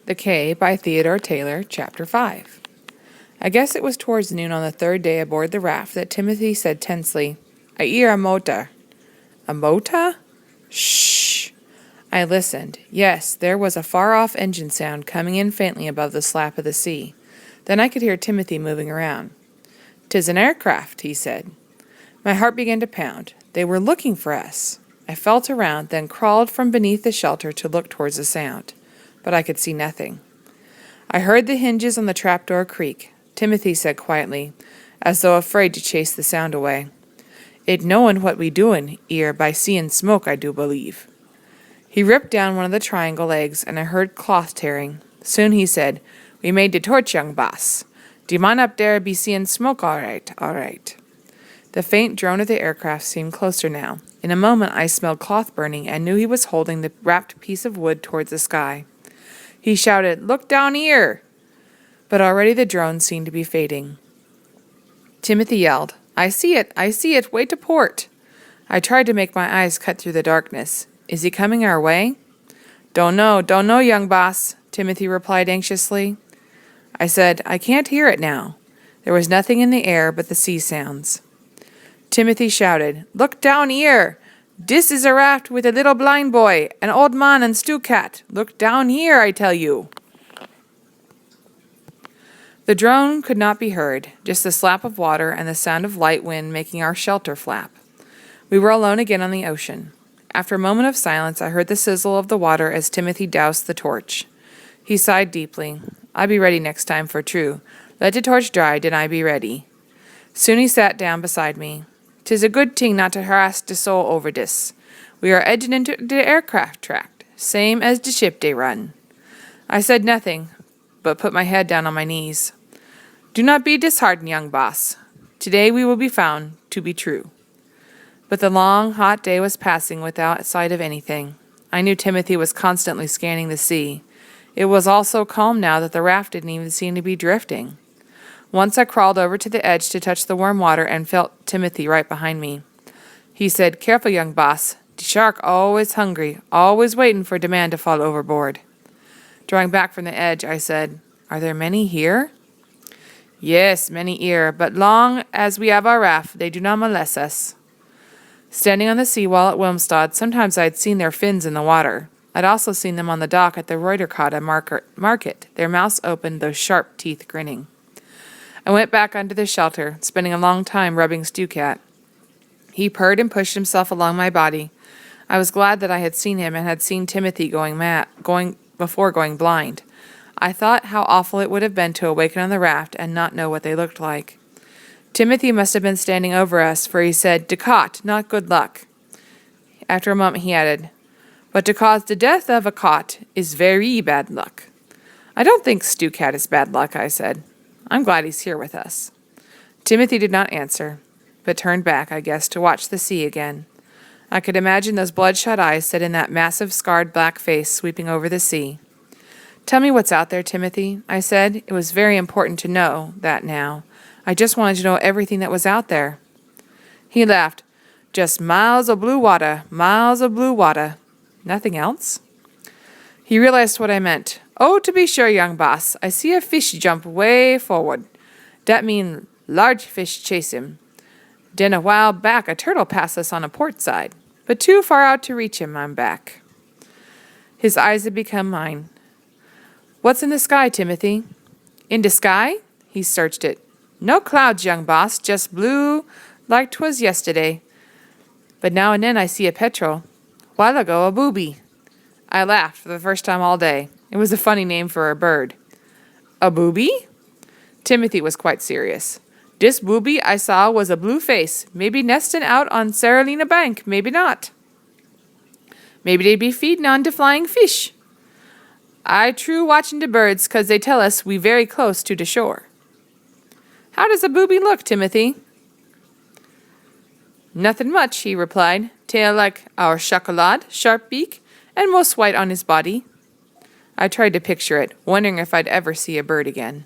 The Cay by Theodore Taylor, Chapter 5. I guess it was towards noon on the third day aboard the raft that Timothy said tensely, "I hear a motor." "A motor?" "Shh." I listened. Yes, there was a far-off engine sound coming in faintly above the slap of the sea. Then I could hear Timothy moving around. "'Tis an aircraft," he said. My heart began to pound. They were looking for us. I felt around, then crawled from beneath the shelter to look towards the sound. But I could see nothing. I heard the hinges on the trapdoor creak. Timothy said quietly, as though afraid to chase the sound away, "It knowin' what we doin' 'ere by seein' smoke, I do believe." He ripped down one of the triangle eggs, and I heard cloth tearing. Soon he said, "We made de torch, young boss. De man up there be seein' smoke all right, all right." The faint drone of the aircraft seemed closer now. In a moment I smelled cloth burning and knew he was holding the wrapped piece of wood towards the sky. He shouted, "Look down here!" But already the drone seemed to be fading. Timothy yelled, I see it, way to port." I tried to make my eyes cut through the darkness. "Is he coming our way?" Don't know, young boss," Timothy replied anxiously. I said, "I can't hear it now." There was nothing in the air but the sea sounds. Timothy shouted, "Look down here! Dis is a raft with a little blind boy, an old man and stew cat. Look down here, I tell you." The drone could not be heard, just the slap of water and the sound of light wind making our shelter flap. We were alone again on the ocean. After a moment of silence, I heard the sizzle of the water as Timothy doused the torch. He sighed deeply. "I be ready next time for true. Let the torch dry, den I be ready." Soon he sat down beside me. "'Tis a good ting not to harass de soul over dis. We are edging into de aircraft tract, same as de ship dey run." I said nothing, but put my head down on my knees. "Do not be disheartened, young boss. Today we will be found to be true." But the long, hot day was passing without sight of anything. I knew Timothy was constantly scanning the sea. It was all so calm now that the raft didn't even seem to be drifting. Once I crawled over to the edge to touch the warm water and felt Timothy right behind me. He said, "Careful, young boss. De shark always hungry, always waiting for de man to fall overboard." Drawing back from the edge, I said, "Are there many here?" "Yes, many here, but long as we have our raft, they do not molest us." Standing on the seawall at Wilmstad, sometimes I'd seen their fins in the water. I'd also seen them on the dock at the Reuterkade market, their mouths open, those sharp teeth grinning. I went back under the shelter, spending a long time rubbing Stewcat. He purred and pushed himself along my body. I was glad that I had seen him and had seen Timothy before going blind. I thought how awful it would have been to awaken on the raft and not know what they looked like. Timothy must have been standing over us, for he said, "De caught, not good luck." After a moment he added, "But to cause the death of a caught is very bad luck." "I don't think Stewcat is bad luck," I said. "I'm glad he's here with us." Timothy did not answer, but turned back, I guess, to watch the sea again. I could imagine those bloodshot eyes set in that massive, scarred black face sweeping over the sea. "Tell me what's out there, Timothy," I said. It was very important to know that now. I just wanted to know everything that was out there. He laughed. "Just miles of blue water, miles of blue water." "Nothing else?" He realized what I meant. "Oh, to be sure, young boss. I see a fish jump way forward. Dat mean large fish chase him. Den a while back a turtle passed us on a port side. But too far out to reach him, I'm back." His eyes had become mine. "What's in the sky, Timothy?" "In de sky?" He searched it. "No clouds, young boss, just blue like 'twas yesterday. But now and then I see a petrel. While ago a booby." I laughed for the first time all day. It was a funny name for a bird. "A booby?" Timothy was quite serious. "Dis booby I saw was a blue face, maybe nestin' out on Saralina Bank, maybe not. Maybe they be feedin' on de flying fish. I true watchin' de birds, 'cause they tell us we very close to de shore." "How does a booby look, Timothy?" "Nothin' much," he replied. "Tail like our chocolate, sharp beak, and most white on his body." I tried to picture it, wondering if I'd ever see a bird again.